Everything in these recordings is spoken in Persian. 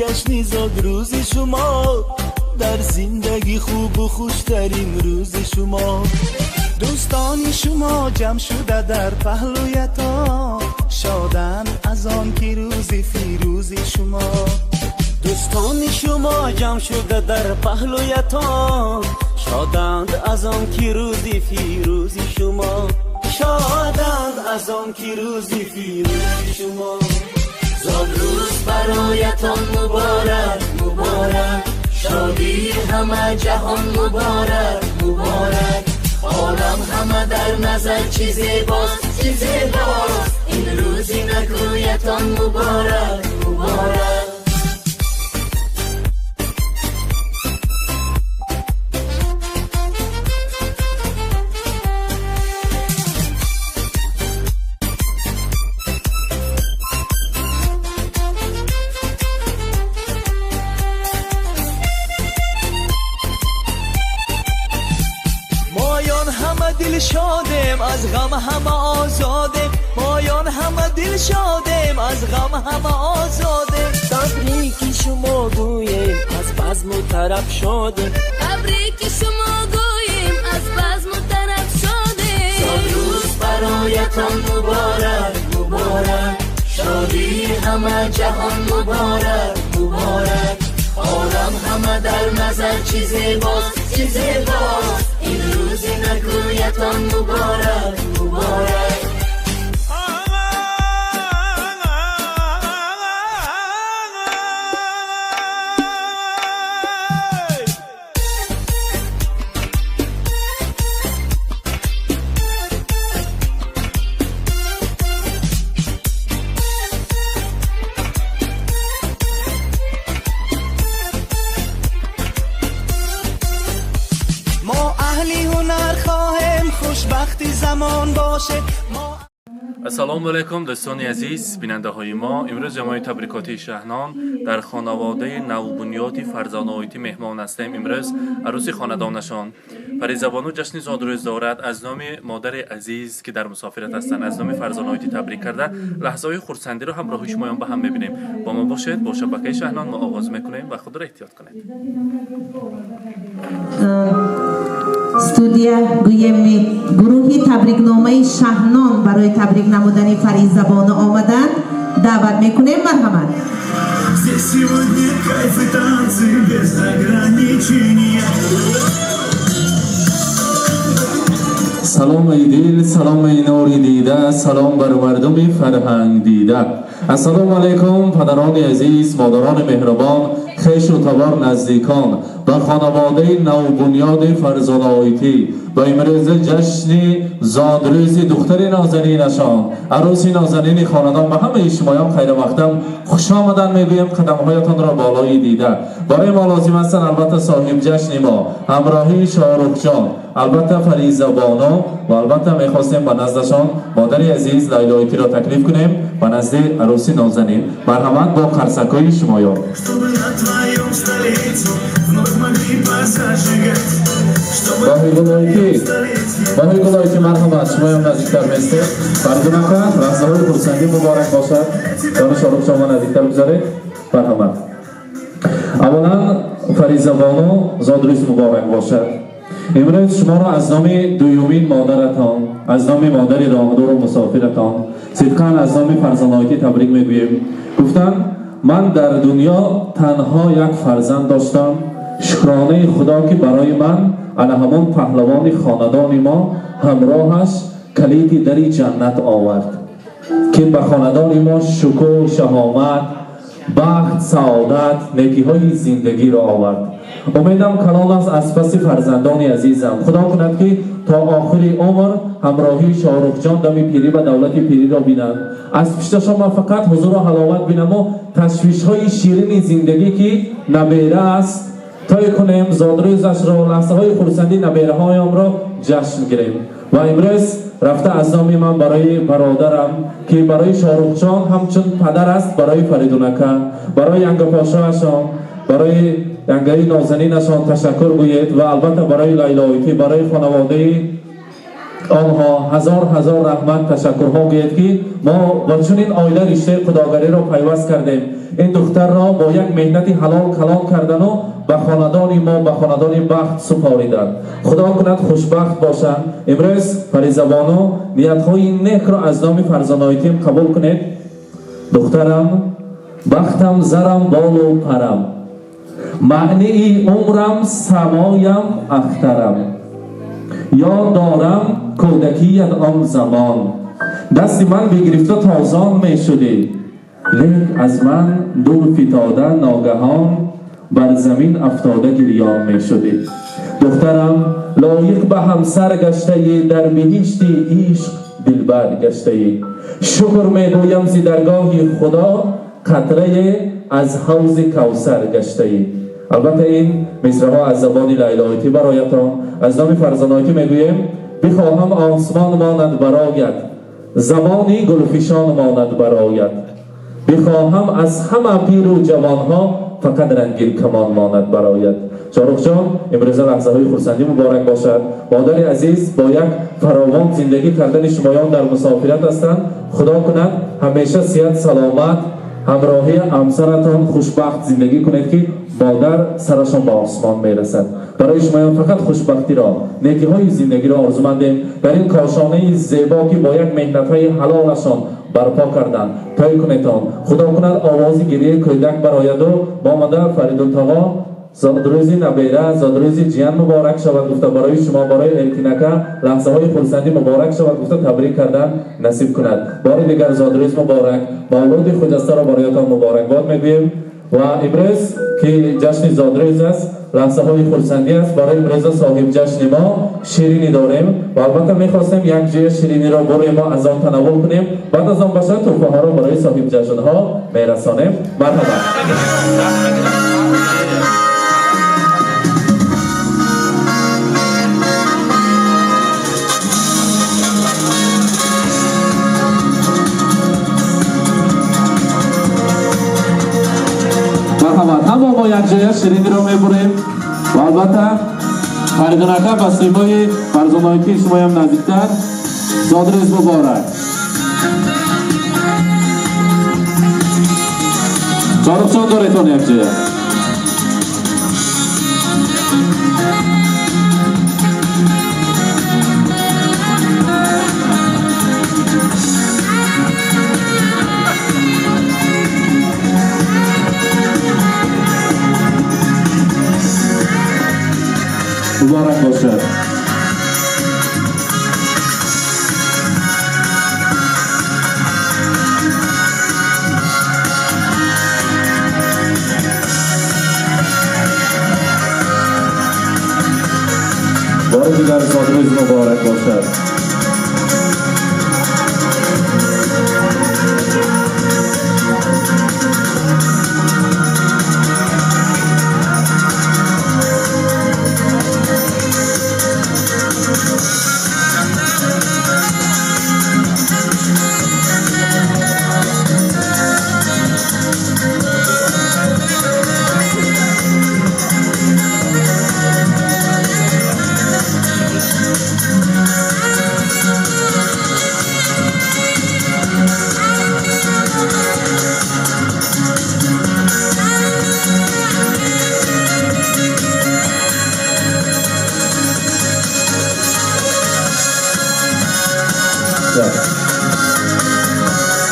جشنی زاد روز شما، در زندگی خوب و خوشترین روز شما. دوستان شما جمع شده در پهلویتان، شادن از آن که روزی فیروزی شما. دوستان شما جمع شده در پهلویتان، شادند از آن که روزی فیروزی شما. شادند از آن که روزی فیروزی شما. زاد روز برایتان مبارک مبارک، شادی همه جهان مبارک مبارک. عالم همه در نظر چی زیباست چی زیباست، این روزی نگویتان مبارک مبارک. دل شادیم از غم همه آزادیم، مایان همه دل شادیم از غم همه آزادیم. تبریک شما گوییم از بزم و طرب شادیم، تبریک شما گوییم از بزم و طرب شادیم. زاد روز برایتان مبارک مبارک، شادی همه جهان مبارک مبارک. عالم همه در نظر چی زیباست چی زیباست، این روزی نگویتان مبارک مبارک. زمان باشه. السلام علیکم دوستان عزیز بیننده های ما. امروز جمعی تبریکاتی شهنان در خانواده نوبنیاد فرزانه آیتی مهمان هستیم. امروز عروسی خاندانشان فریزبانو جشن زادروز دارد. از نام مادر عزیز که در مسافرت هستند، از نام فرزانه آیتی تبریک کرده. لحظه های خرسندی رو همراه شما با هم ببینیم. با ما باشید. با شبکه شهنان ما آغاز میکنیم و خود را احتیاط کنید. استودیا گویمی گروهی تبریکنامه شهنان برای تبریک نمودن فریزبانو آمدن دعوت میکنیم. مرحمت. سلام ای دل، سلام ای نوری دیده، سلام بر مردم فرهنگ دیده. السلام علیکم پدران عزیز، مادران مهربان، خویش و تبار نزدیکان، به خانواده نوبنیاد فرزانه آیتی با امروز جشن زادروز دختر نازنینشان، عروسی نازنین خاندان، به همه شمایان خیر وقتم خوش آمدن میگویم. قدمهایتان را بالای دیده. برای ما لازم هستن البته صاحب جشن ما همراهی شاهرخ جان، البته فریزبانو و البته میخواستیم به نزدشان مادر عزیز لیلا آیتی را تکلیف کنیم به نزد عروسی نازنین. مرحمت با قرصکای شمایان. باهی گلایتی مرحمت شمایان نزدیکتر میسته. فرزانه لحظه های خرسندی مبارک باشد. دانش شاهرخ شما نزدیکتر بگذارید. مرحمت. اولا فریزبانو زادروز مبارک باشد. امروز شما را از نام دویومین مادرتان، از نام مادر راهدور و مسافرتان صدقاً از نام فرزانه آیتی تبریک میگویم. گفتن من در دنیا تنها یک فرزند داشتم، شکرانه خدا که برای من علی همان پهلوان خاندان ما همراهش کلید در جنت آورد که به خاندان ما شکوه، شهامت، بخت، سعادت، نیکی های زندگی را آورد. امیدم کلام است از پس فرزندان عزیزم. خدا کند که تا آخر عمر همراهی شاهرخ جان دم پیری و دولت پیری را بینند. از پیشتشان من فقط حضور و حلاوت بینم و تشویش های شیرین زندگی که نبیره است طی کنیم، زادروزش را لحظه های خرسندی نبیره هایم را جشن گیریم. و امروز رفته از نام من برای برادرم که برای شاهرخ جان همچون پدر است، برای فریدونکه، برای ینگ پاشاشان، برای ینگی نازنینشان تشکر گوید و البته برای لیلا آیتی، برای خانواده آنها هزار رحمت تشکرها گوید که ما با چنین آیله رشته خداگری را پیوست کردیم. این دختر را با یک مهنت حلال کلان کردن و به خاندان ما به خاندان بخت سپاریدند. خدا کند خوشبخت باشند. امروز فریضه بانو نیت‌های نیک را از نام فرزانایتیم قبول کنید. دخترم بختم زرم بال و پرم، معنی عمرم سمایم اخترم، یاد دارم کودکیت آن زمان، دست من بگرفته تازان می شدی، لیک از من دور فتاده ناگهان بر زمین افتاده گریان می شدی. دخترم لایق به همسر گشته ای، در بهشت عشق دلبر گشته ای، شکر می گویم ز درگاه خدا قطره از حوض کوثر گشته ای. البته این مصرع ها از زبان لیلایتی برایتان. از نام فرزانایتی میگویم بخواهم آسمان ماند برآید، زمانی گلفشان ماند برآید، بخواهم از همه پیر و جوان ها فقط رنگین کمان ماند برآید. شاروخ جان امروز لحظه های خرسندی مبارک باشد. مادر عزیز با یک فراوان زندگی کردن شمایان در مسافرت هستند. خدا کند همیشه صحت سلامت همراهی همسرتان خوشبخت زندگی کنید که مادر سرشان به آسمان میرسد. برای شما فقط خوشبختی را، نیکی های زندگی را آرزومندیم. در این کاشانه زیبا که با یک مهنت های حلالشان برپا کردند طی کنیدان. خدا کند آواز گریه کودک برآید و با مادر فریدالطاقا زادروزی نبیره زادروزی جیان مبارک شود گفته برای شما برای التینکه لحظه های خرسندی مبارک شود گفته تبریک کردن نصیب کند. بار دیگر زادروز مبارک، مولود خجسته را برایتان مبارکباد میگوییم. و امروز که جشن زادروز است، لحظه های خرسندی است. برای امروز صاحب جشن ما شیرینی داریم و البته میخواستیم یک جای شیرینی را برای ما از آن تناول کنیم. بعد از آن باشد تحفه ها را برای صاحب جشن ها میرسانیم. مرحبا. همه ما یک جای شیرینی رو میبریم و البته فریدونکه به سیمای فرزانایتی شما هم نزدیکتر. زادروز مبارک. شاروخ جان داریتون یک جای مبارک باشد. بار دیگر زادروز مبارک باشد.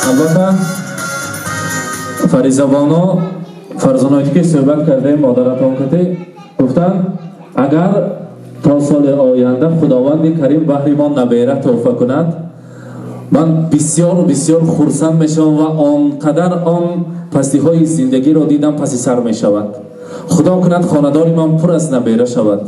البته فریضه بانو فرزانایتی که صحبت کرده مادرتان کتی گفتن اگر تا سال آینده خداوند کریم بهر ما نبیره تحفه کند من بسیار خرسند میشم و آنقدر آن پستی های زندگی را دیدم پسی سر میشود. خدا کند خاندان من پر از نبیره شود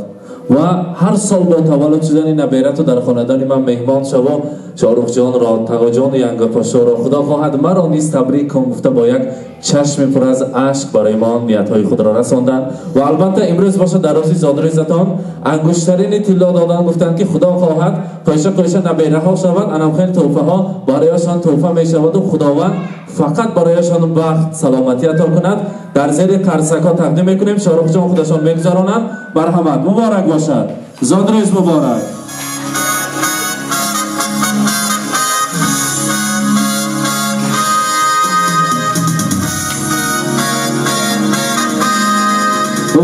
و هر سال با تولد شدن نبیره تو در خاندان من مهمان شو. شاروخ جان را تقا جان ینگا پاشا را خدا خواهد مرا نیز تبریک کن گفته با یک چشم پر از اشک برای ما نیت های خود را رساندن. و البته امروز باشه در روز زادروزتان انگشترین طلا دادن گفتند که خدا خواهد قایشه نبیره ها شود انم خیلی تحفه ها برایشان تحفه می شود و خداوند فقط برایشان بخت سلامتی عطا کند. در زیر قرصک ها تقدیم میکنیم. شاروخ جان خودشان میگذارانند. مرحمت مبارک باشد. زادروز مبارک.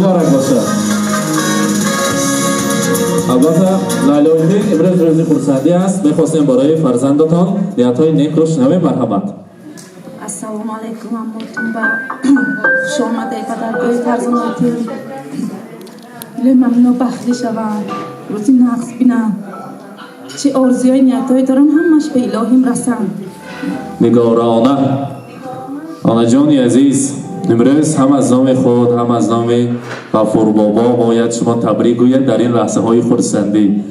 مبارک باشد. البته لایلایدین امروز روزی خورسندی است. می‌خواستیم برای فرزندتان نیت‌های نیک رو شنویم. مرحبا. السلام علیکم اموتون و خوش آمده به درگاه فرزاناتون. دل ممنون بختی شوم روزی نقص بینم چه آرزوهای نیت‌های دارم همش به الهیم رسم. نگار آنا جانی عزیز، امروز هم از نام خود هم از نام غفور بابا باید شما تبریک گوید در این لحظه های خرسندی.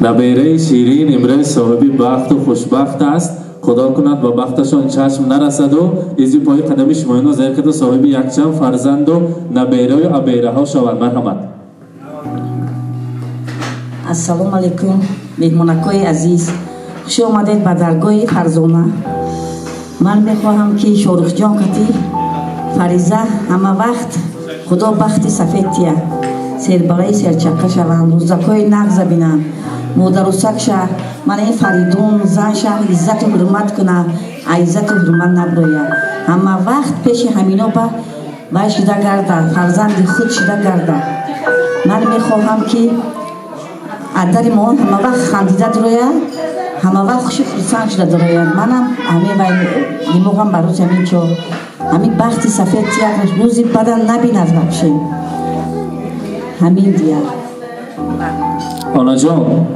نبیره شیرین امروز صاحب بخت و خوشبخت است. خدا کند با بختشان چشم نرسد و ایزی پای قدم شما زیر کده صاحب یکچند فرزند و نبیره و ابیره ها شوند. مرحمت. السلام علیکم مهمانکای عزیز، خوش آمدید به درگاه فرزانه. من میخواهم که شارخ جان کتی فریزه همه وقت خدا بخت سفیدیه سربرای سرچکه شوند، روزکای نغز بینند، مادر و سکشه من این فریدون زنشه عزت و حرمت کنه، عزت و حرمت نبرویه. همه وقت پیش همینا با شده گرده، فرزند خود شده گرده. من میخواهم که ادر ما همه وقت خندیده درویه، همه وقت خوش خرسند شده درویه. منم همه دیموغم بروز همین چو همین بختی سفید یک روزی بدن نبیند بخشیم همین دیگر. آنا جان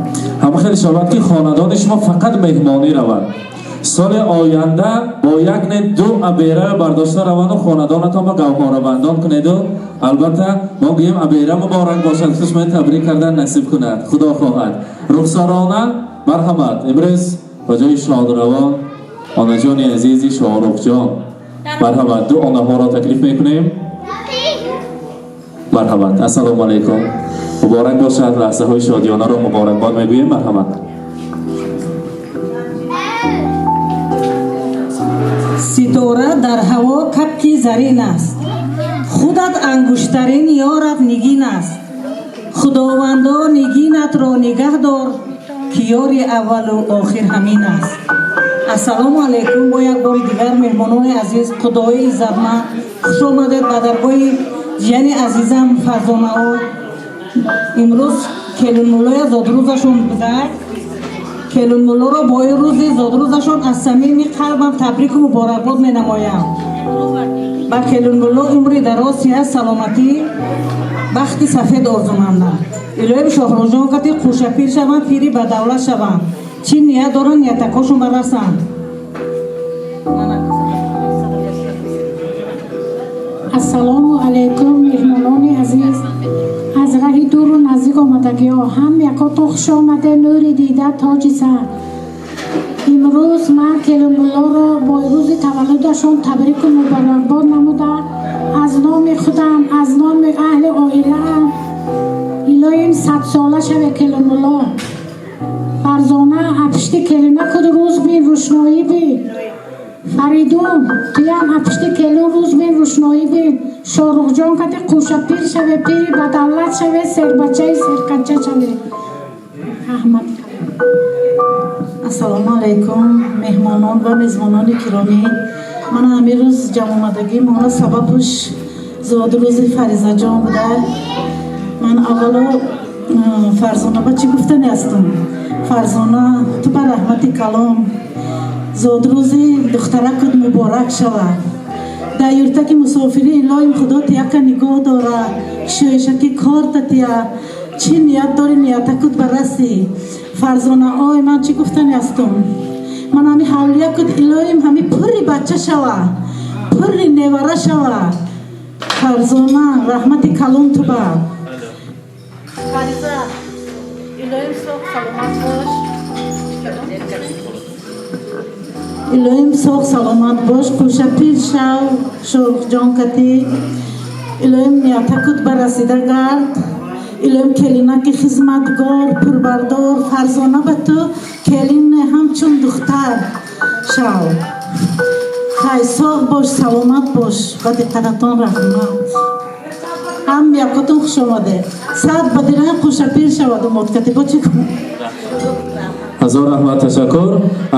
همه خیلی شود که خاندان شما فقط مهمانی روند. سال آینده با یک نه دو ابیره برداشته روند و خاندانتان با گوهربندان کنید و البته ما گوییم ابیره مبارک باشد که شما تبریک کردن نصیب کند. خدا خواهد. رخسارانه مرحمت. امروز با جای شادروان آنا جان عزیزی شاهرخ جان مرحمت. دو آنها را تکلیف میکنیم. مرحمت. السلام علیکم. مبارک باشد. لحظه های شادیانه را مبارکباد میگوییم. مرحمت. ستاره در هوا کپکی زرین است، خودت انگشترین یارت نگین است. خداوندا نگینت را نگه دار که یار اول و آخر همین است. السلام علیکم. با یک بار دیگر مهمانان عزیز خدای عزتمند خوش آمدید به درگاه جان عزیزم فرزانه ها. امروز کلون مولای زادروزشون بوده. کلون مولا را با این روزی زادروزشون از صمیم قلبم تبریک و مبارکباد می نمایم. با کلون مولا عمری دراز، صحت، سلامتی، بخت سفید آرزو مندم. الهی شاهرخ جان کتی خوش پیر شوند، پیری به دولت شوند. چی نیت دارن نیتکاشون برسند. السلام علیکم مهمانان عزیز، از راه دور و نزدیک آمدگی ها هم یکات خوش آمده، نوری دیده تاج سر. امروز من کلون مولا را با روز تولدشان تبریک و مبارکباد نموده از نام خودم، از نام اهل عائله‌ام الهیم 100 ساله شوه کلون مولا. فرزانه اپشتی کلینه کد روز بین روشنایی بین. فریدون توی هم اپشتی کلون روز بین روشنایی بین. شارخ جان کتی قوشه پیر شوه، پیری بدولت شوه، سر بچه سرکچه شوه. احمد. السلام علیکم مهمانان و میزبانان گرامی. من امروز جمع آمدگی مالا سببش زادروز فریزه جان بوده. من اولا فرزانه با چی گفتنی هستم. فرزانه تو بر رحمت کلام زادروزی دختره کد مبارک شود. در یورتک مسافری الهیم خدا تیک نگاه داره، شویشکی کار تتیه چی نیت داری نیت کد برسی. فرزانه آی من چی گفتنی هستم. من همی حولیه کد الهیم همی پری بچه شود، پری نیوره شود. فرزانه رحمت کلام تو با فریزه الهیم سوخ سلامت باش، الهیم سوخ سلامت باش. خوش پیر شو شارخ جان کتی الهیم نیت کد برسیده گرد. الهیم کلینک خدمتگار پروردگار فرزانه به تو کلین همچون دختر شو. خیلی ساق باش، سلامت باش و دقیقتان رحمت. هم یکاتون خوش آمده. 100 بدیران خوش پیر شود و مدکتی با چی کنم. ҳазор раҳмат, ташаккур.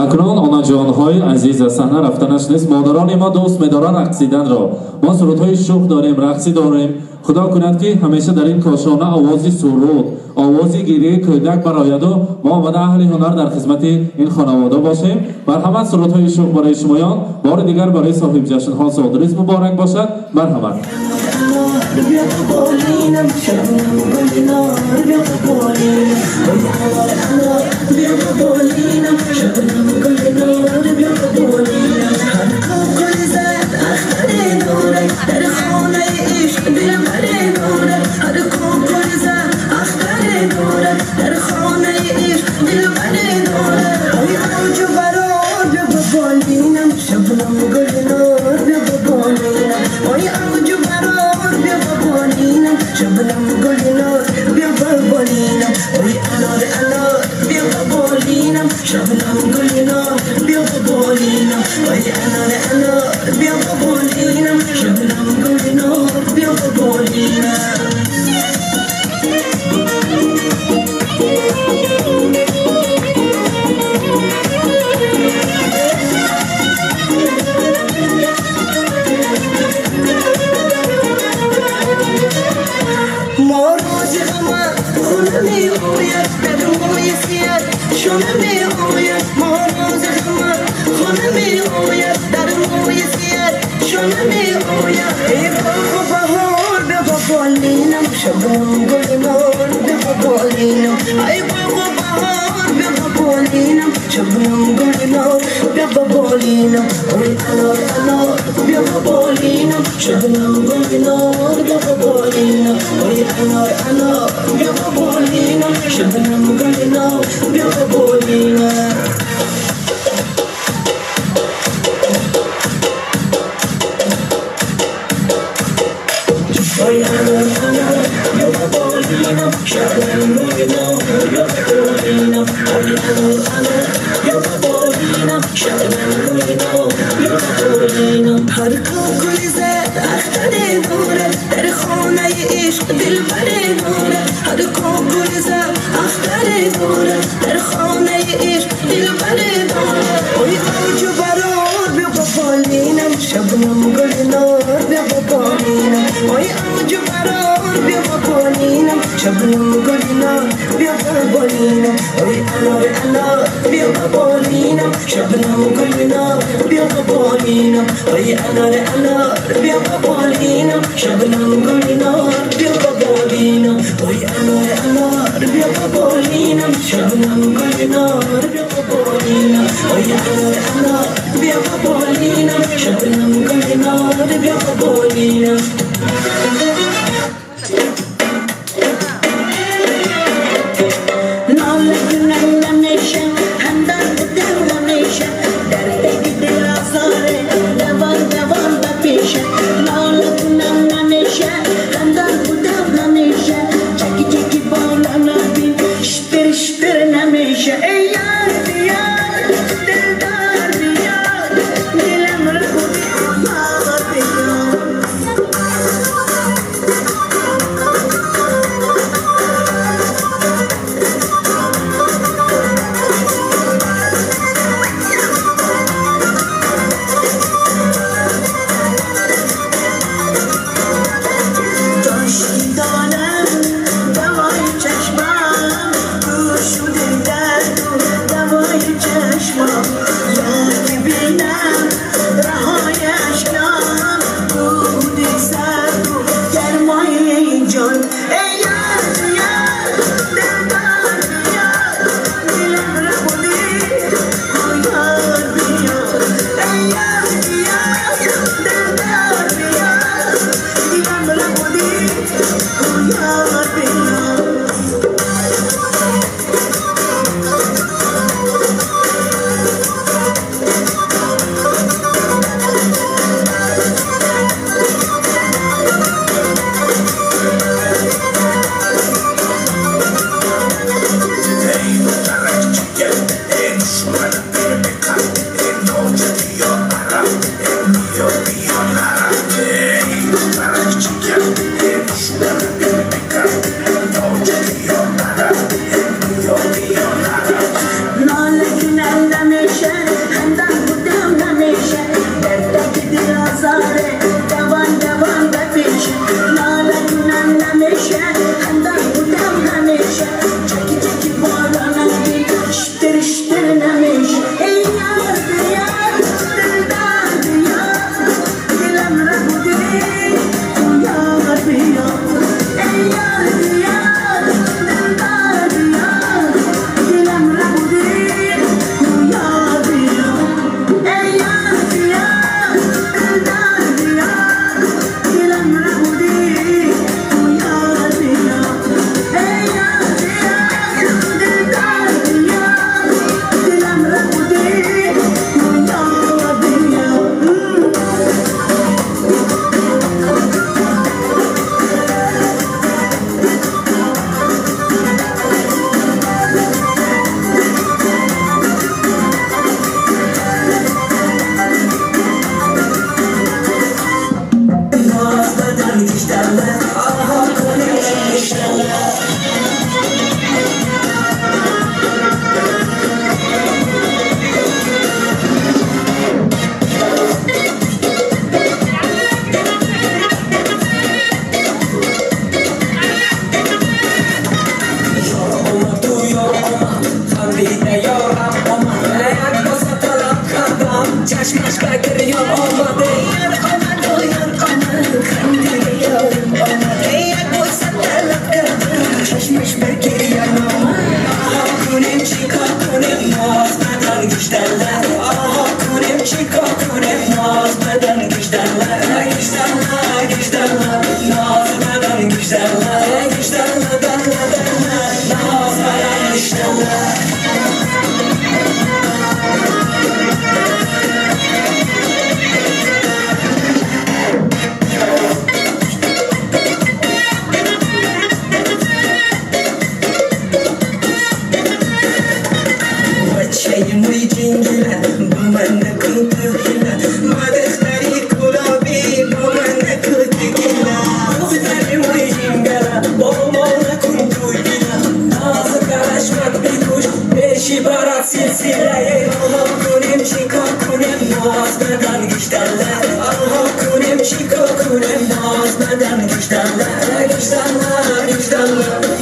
акнун онаҷонҳои азиз аз саҳна рафтанаш нест. модарони мо дӯст медоранд рақсиданро. мо сурудҳои шӯх дорем, рақсӣ дорем. худо кунад ки ҳамеша дар ин кошона овози суруд, овози гирии кӯдак барояду мо омада аҳли ҳунар дар хизмати ин хонавода бошем. марҳамат, сурудҳои шӯх барои шумоён. бори дигар барои соҳибҷашнҳо содриз муборак бошад. марҳамат.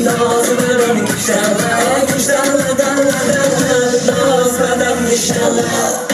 ناز بدن گشتله گشتله دل ناز بدن گشتله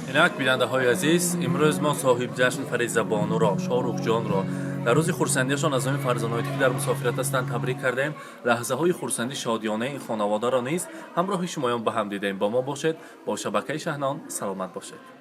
اینک بیننده های عزیز، امروز ما صاحب جشن فریضه بانو را، شاهرخ جان را در روز خورسندیشان از همین فرزانه‌هایی که در مسافرت هستند تبریک کردیم. لحظه های خورسندی شادیانه این خانواده را نیز همراه شمایان به هم دیدیم. با ما باشید، با شبکه شهنان سلامت باشید.